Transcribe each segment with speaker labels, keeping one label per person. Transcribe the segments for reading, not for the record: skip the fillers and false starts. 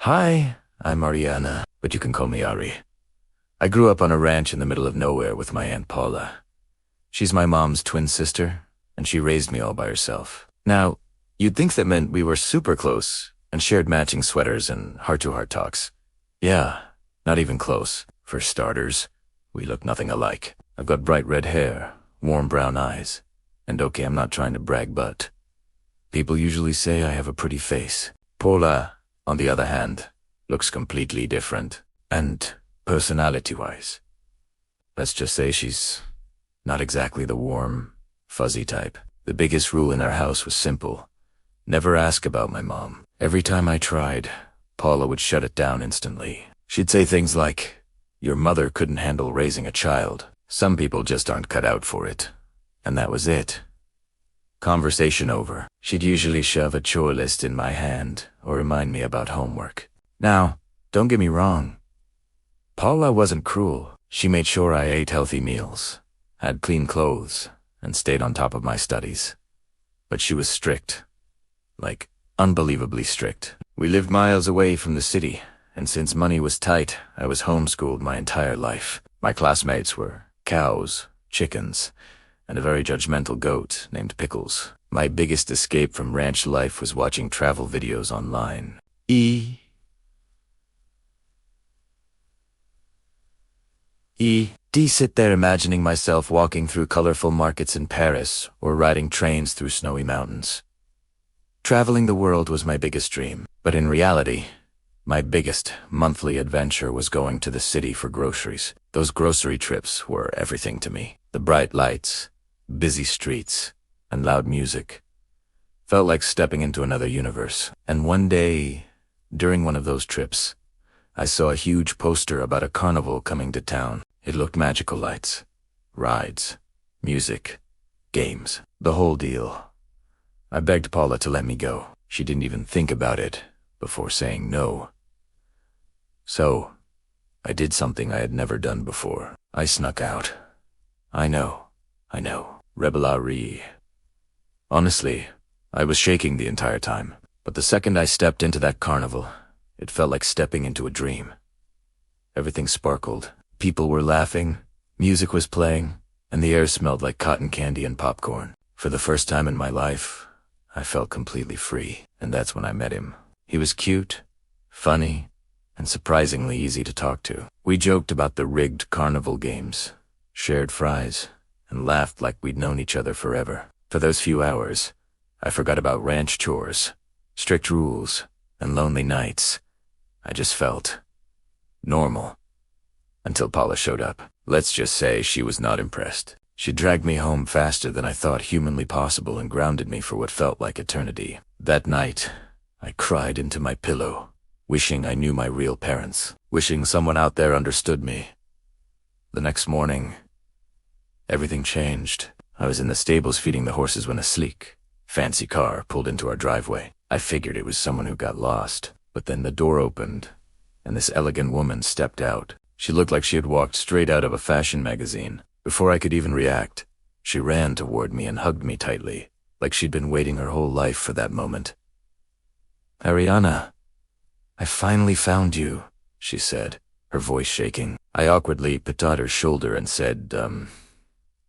Speaker 1: Hi, I'm Ariana, but you can call me Ari. I grew up on a ranch in the middle of nowhere with my Aunt Paula. She's my mom's twin sister, and she raised me all by herself. Now, you'd think that meant we were super close and shared matching sweaters and heart-to-heart talks. Yeah, not even close. For starters, we look nothing alike. I've got bright red hair, warm brown eyes, and okay, I'm not trying to brag, but people usually say I have a pretty face. Paula, on the other hand, looks completely different. And personality-wise, let's just say she's not exactly the warm, fuzzy type. The biggest rule in our house was simple. Never ask about my mom. Every time I tried, Paula would shut it down instantly. She'd say things like, "Your mother couldn't handle raising a child. Some people just aren't cut out for it." And that was it. Conversation over. She'd usually shove a chore list in my hand or remind me about homework. Now, don't get me wrong. Paula wasn't cruel. She made sure I ate healthy meals, had clean clothes, and stayed on top of my studies. But she was strict. Like, unbelievably strict. We lived miles away from the city, and since money was tight, I was homeschooled my entire life. My classmates were cows, chickens, and a very judgmental goat named Pickles. My biggest escape from ranch life was watching travel videos online. Sit there imagining myself walking through colorful markets in Paris or riding trains through snowy mountains. Traveling the world was my biggest dream, but in reality, my biggest monthly adventure was going to the city for groceries. Those grocery trips were everything to me. The bright lights, busy streets, and loud music felt like stepping into another universe. And one day, during one of those trips, I saw a huge poster about a carnival coming to town. It looked magical: lights, rides, music, games, the whole deal. I begged Paula to let me go. She didn't even think about it before saying no. So, I did something I had never done before. I snuck out. I know. Rebellari. Honestly, I was shaking the entire time, but the second I stepped into that carnival, it felt like stepping into a dream. Everything sparkled. People were laughing, music was playing, and the air smelled like cotton candy and popcorn. For the first time in my life, I felt completely free, and that's when I met him. He was cute, funny, and surprisingly easy to talk to. We joked about the rigged carnival games, shared fries, and laughed like we'd known each other forever. For those few hours, I forgot about ranch chores, strict rules, and lonely nights. I just felt normal. Until Paula showed up. Let's just say she was not impressed. She dragged me home faster than I thought humanly possible and grounded me for what felt like eternity. That night, I cried into my pillow, wishing I knew my real parents, wishing someone out there understood me. The next morning, everything changed. I was in the stables feeding the horses when a sleek, fancy car pulled into our driveway. I figured it was someone who got lost, but then the door opened, and this elegant woman stepped out. She looked like she had walked straight out of a fashion magazine. Before I could even react, she ran toward me and hugged me tightly, like she'd been waiting her whole life for that moment. "Ariana, I finally found you," she said, her voice shaking. I awkwardly patted her shoulder and said,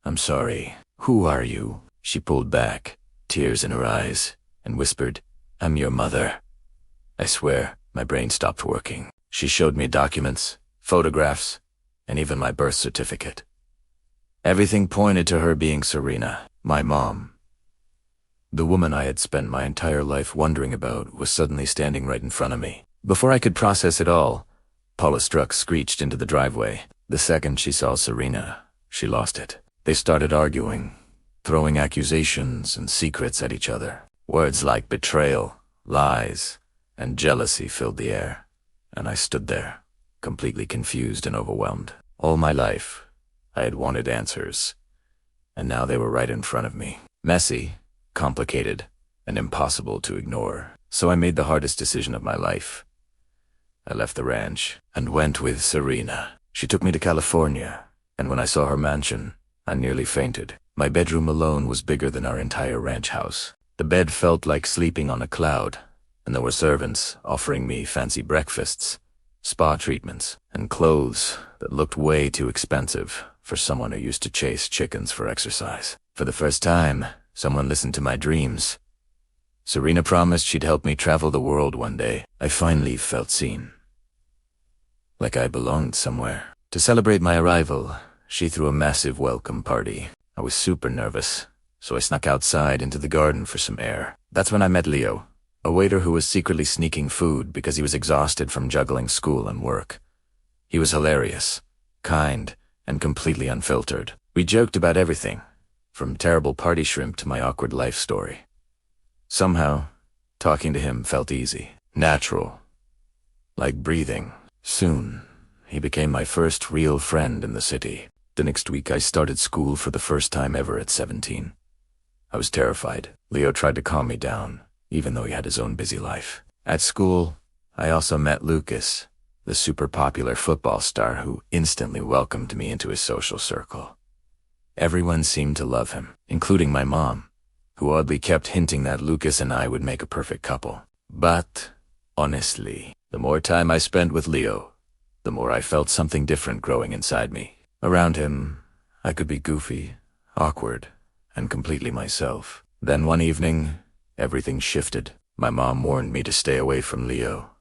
Speaker 1: "I'm sorry. Who are you?" She pulled back, tears in her eyes, and whispered, "I'm your mother." I swear, my brain stopped working. She showed me documents, photographs, and even my birth certificate. Everything pointed to her being Serena, my mom. The woman I had spent my entire life wondering about was suddenly standing right in front of me. Before I could process it all, Paula's truck screeched into the driveway. The second she saw Serena, she lost it. They started arguing, throwing accusations and secrets at each other. Words like betrayal, lies, and jealousy filled the air, and I stood there, completely confused and overwhelmed. All my life, I had wanted answers, and now they were right in front of me. Messy, complicated, and impossible to ignore. So I made the hardest decision of my life. I left the ranch and went with Serena. She took me to California, and when I saw her mansion, I nearly fainted. My bedroom alone was bigger than our entire ranch house. The bed felt like sleeping on a cloud, and there were servants offering me fancy breakfasts, spa treatments, and clothes that looked way too expensive for someone who used to chase chickens for exercise. For the first time, someone listened to my dreams. Serena promised she'd help me travel the world one day. I finally felt seen, like I belonged somewhere. To celebrate my arrival, she threw a massive welcome party. I was super nervous, so I snuck outside into the garden for some air. That's when I met Leo, a waiter who was secretly sneaking food because he was exhausted from juggling school and work. He was hilarious, kind, and completely unfiltered. We joked about everything, from terrible party shrimp to my awkward life story. Somehow, talking to him felt easy, natural, like breathing. Soon, he became my first real friend in the city. The next week I started school for the first time ever at 17. I was terrified. Leo tried to calm me down, even though he had his own busy life. At school, I also met Lucas, the super popular football star who instantly welcomed me into his social circle. Everyone seemed to love him, including my mom, who oddly kept hinting that Lucas and I would make a perfect couple. But, honestly, the more time I spent with Leo, the more I felt something different growing inside me. Around him, I could be goofy, awkward, and completely myself. Then one evening, everything shifted. My mom warned me to stay away from Leo.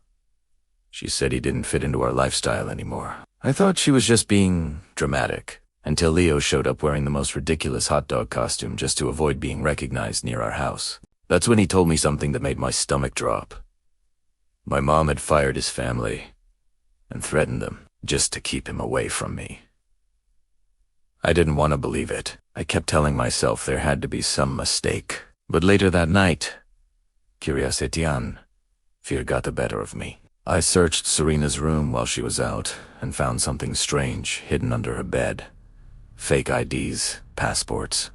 Speaker 1: She said he didn't fit into our lifestyle anymore. I thought she was just being dramatic, until Leo showed up wearing the most ridiculous hot dog costume just to avoid being recognized near our house. That's when he told me something that made my stomach drop. My mom had fired his family and threatened them just to keep him away from me. I didn't want to believe it. I kept telling myself there had to be some mistake. But later that night, fear got the better of me. I searched Serena's room while she was out and found something strange hidden under her bed. Fake IDs, passports,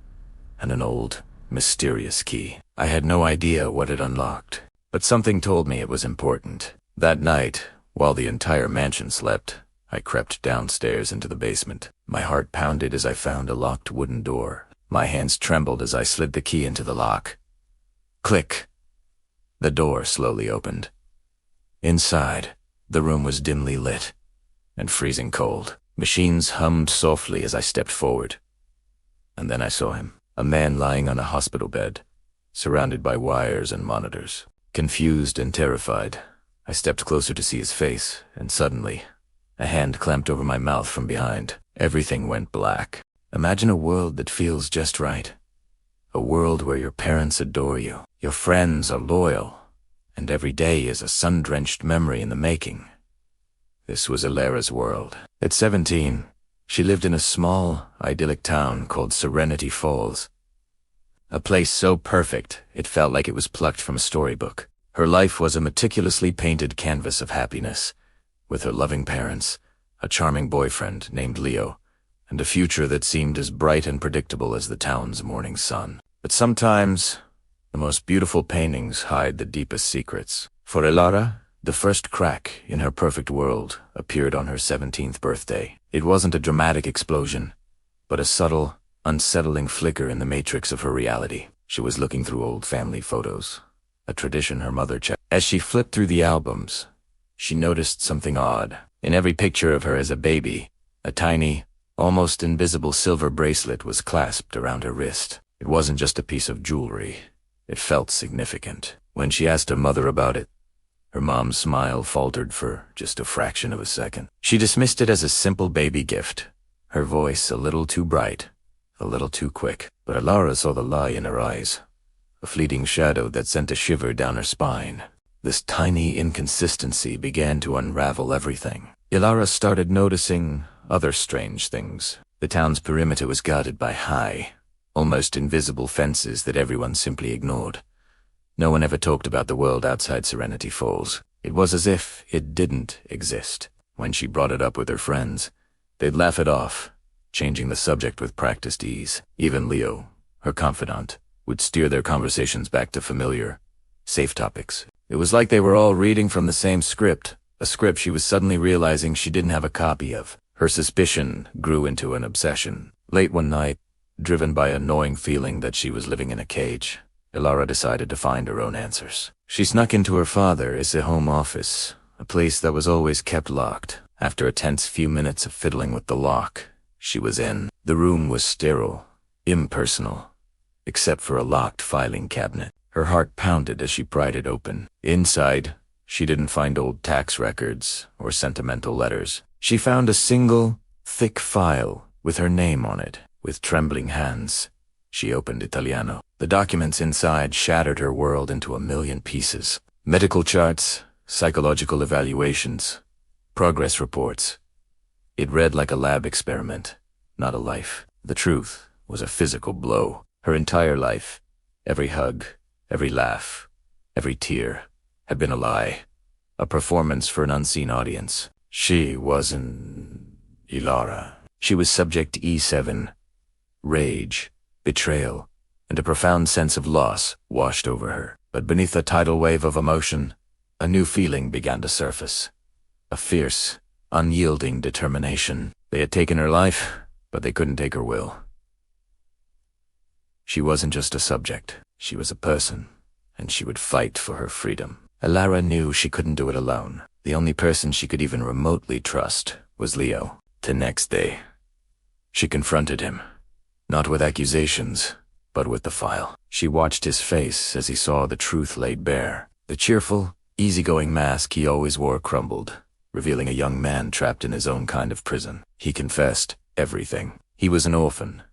Speaker 1: and an old, mysterious key. I had no idea what it unlocked, but something told me it was important. That night, while the entire mansion slept, I crept downstairs into the basement. My heart pounded as I found a locked wooden door. My hands trembled as I slid the key into the lock. Click! The door slowly opened. Inside, the room was dimly lit and freezing cold. Machines hummed softly as I stepped forward. And then I saw him, a man lying on a hospital bed, surrounded by wires and monitors. Confused and terrified, I stepped closer to see his face, and suddenly, a hand clamped over my mouth from behind. Everything went black. Imagine a world that feels just right. A world where your parents adore you, your friends are loyal, and every day is a sun-drenched memory in the making. This was Ilara's world. At 17, she lived in a small, idyllic town called Serenity Falls. A place so perfect, it felt like it was plucked from a storybook. Her life was a meticulously painted canvas of happiness, with her loving parents, a charming boyfriend named Leo, and a future that seemed as bright and predictable as the town's morning sun. But sometimes, the most beautiful paintings hide the deepest secrets. For Ilara, the first crack in her perfect world appeared on her 17th birthday. It wasn't a dramatic explosion, but a subtle, unsettling flicker in the matrix of her reality. She was looking through old family photos, a tradition her mother checked. As she flipped through the albums, she noticed something odd. In every picture of her as a baby, a tiny, almost invisible silver bracelet was clasped around her wrist. It wasn't just a piece of jewelry. It felt significant. When she asked her mother about it, her mom's smile faltered for just a fraction of a second. She dismissed it as a simple baby gift, her voice a little too bright, a little too quick. But Ilara saw the lie in her eyes, a fleeting shadow that sent a shiver down her spine. This tiny inconsistency began to unravel everything. Ilara started noticing other strange things. The town's perimeter was guarded by high, almost invisible fences that everyone simply ignored. No one ever talked about the world outside Serenity Falls. It was as if it didn't exist. When she brought it up with her friends, they'd laugh it off, changing the subject with practiced ease. Even Leo, her confidant, would steer their conversations back to familiar, safe topics. It was like they were all reading from the same script, a script she was suddenly realizing she didn't have a copy of. Her suspicion grew into an obsession. Late one night, driven by a gnawing feeling that she was living in a cage, Ilara decided to find her own answers. She snuck into her father's home office, a place that was always kept locked. After a tense few minutes of fiddling with the lock, she was in. The room was sterile, impersonal, except for a locked filing cabinet. Her heart pounded as she pried it open. Inside, she didn't find old tax records or sentimental letters. She found a single, thick file with her name on it. With trembling hands, she opened Italiano. The documents inside shattered her world into a million pieces. Medical charts, psychological evaluations, progress reports. It read like a lab experiment, not a life. The truth was a physical blow. Her entire life, every hug, every laugh, every tear, had been a lie. A performance for an unseen audience. She wasn't Ilara. She was subject to E7. Rage, betrayal, and a profound sense of loss washed over her. But beneath the tidal wave of emotion, a new feeling began to surface. A fierce, unyielding determination. They had taken her life, but they couldn't take her will. She wasn't just a subject. She was a person, and she would fight for her freedom. Ilara knew she couldn't do it alone. The only person she could even remotely trust was Leo. The next day, she confronted him. Not with accusations, but with the file. She watched his face as he saw the truth laid bare. The cheerful, easygoing mask he always wore crumbled, revealing a young man trapped in his own kind of prison. He confessed everything. He was an orphan,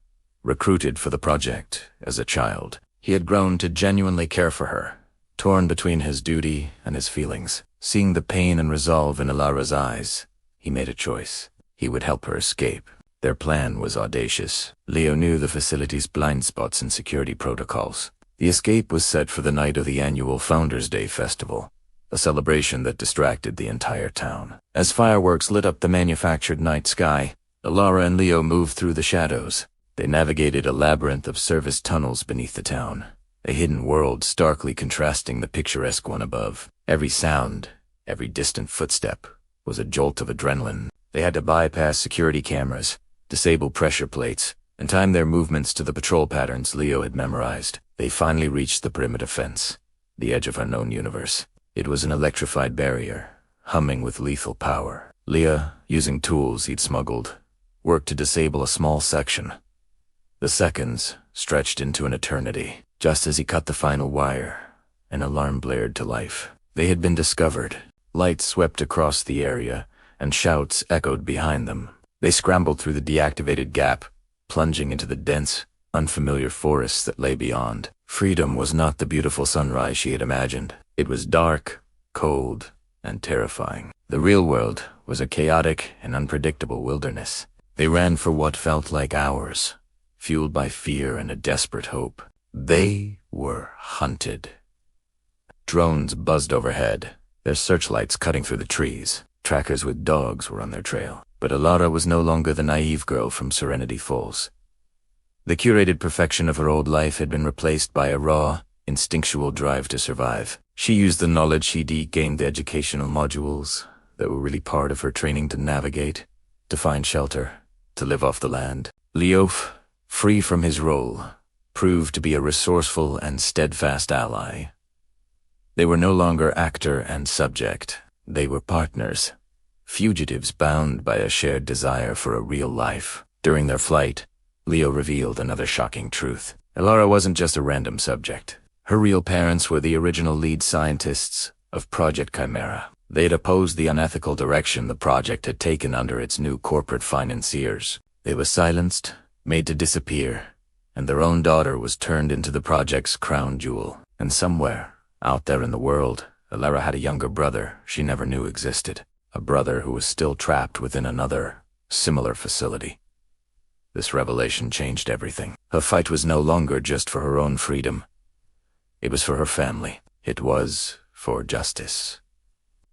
Speaker 1: recruited for the project as a child. He had grown to genuinely care for her, torn between his duty and his feelings. Seeing the pain and resolve in Ilara's eyes, he made a choice. He would help her escape. Their plan was audacious. Leo knew the facility's blind spots and security protocols. The escape was set for the night of the annual Founders' Day festival, a celebration that distracted the entire town. As fireworks lit up the manufactured night sky, Ilara and Leo moved through the shadows. They navigated a labyrinth of service tunnels beneath the town, a hidden world starkly contrasting the picturesque one above. Every sound, every distant footstep, was a jolt of adrenaline. They had to bypass security cameras, disable pressure plates, and time their movements to the patrol patterns Leo had memorized. They finally reached the perimeter fence, the edge of her known universe. It was an electrified barrier, humming with lethal power. Leo, using tools he'd smuggled, worked to disable a small section. The seconds stretched into an eternity. Just as he cut the final wire, an alarm blared to life. They had been discovered. Lights swept across the area, and shouts echoed behind them. They scrambled through the deactivated gap, plunging into the dense, unfamiliar forests that lay beyond. Freedom was not the beautiful sunrise she had imagined. It was dark, cold, and terrifying. The real world was a chaotic and unpredictable wilderness. They ran for what felt like hours, fueled by fear and a desperate hope. They were hunted. Drones buzzed overhead, their searchlights cutting through the trees. Trackers with dogs were on their trail. But Ilara was no longer the naive girl from Serenity Falls. The curated perfection of her old life had been replaced by a raw, instinctual drive to survive. She used the knowledge she'd gained, the educational modules that were really part of her training, to navigate, to find shelter, to live off the land. Leo, free from his role, proved to be a resourceful and steadfast ally. They were no longer actor and subject. They were partners. Fugitives bound by a shared desire for a real life. During their flight, Leo revealed another shocking truth. Ilara wasn't just a random subject. Her real parents were the original lead scientists of Project Chimera. They had opposed the unethical direction the project had taken under its new corporate financiers. They were silenced, made to disappear, and their own daughter was turned into the project's crown jewel. And somewhere, out there in the world, Ilara had a younger brother she never knew existed. A brother who was still trapped within another, similar facility. This revelation changed everything. Her fight was no longer just for her own freedom. It was for her family. It was for justice.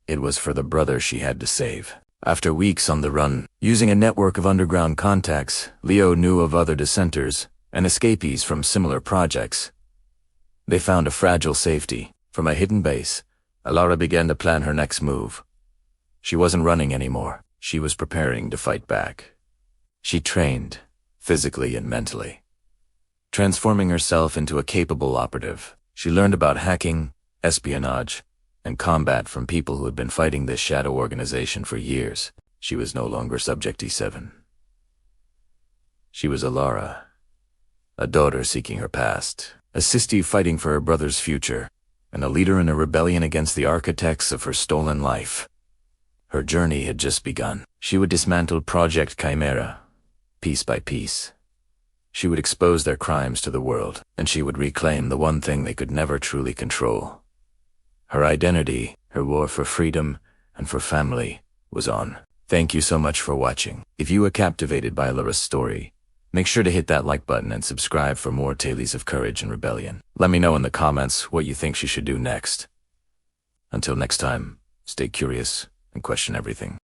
Speaker 1: It was for the brother she had to save. After weeks on the run, using a network of underground contacts, Leo knew of other dissenters and escapees from similar projects. They found a fragile safety. From a hidden base, Ilara began to plan her next move. She wasn't running anymore. She was preparing to fight back. She trained, physically and mentally, transforming herself into a capable operative. She learned about hacking, espionage, and combat from people who had been fighting this shadow organization for years. She was no longer Subject E7. She was Alara, a daughter seeking her past, a sister fighting for her brother's future, and a leader in a rebellion against the architects of her stolen life. Her journey had just begun. She would dismantle Project Chimera, piece by piece. She would expose their crimes to the world, and she would reclaim the one thing they could never truly control. Her identity, her war for freedom, and for family, was on. Thank you so much for watching. If you were captivated by Alara's story, make sure to hit that like button and subscribe for more tales of courage and rebellion. Let me know in the comments what you think she should do next. Until next time, stay curious and question everything.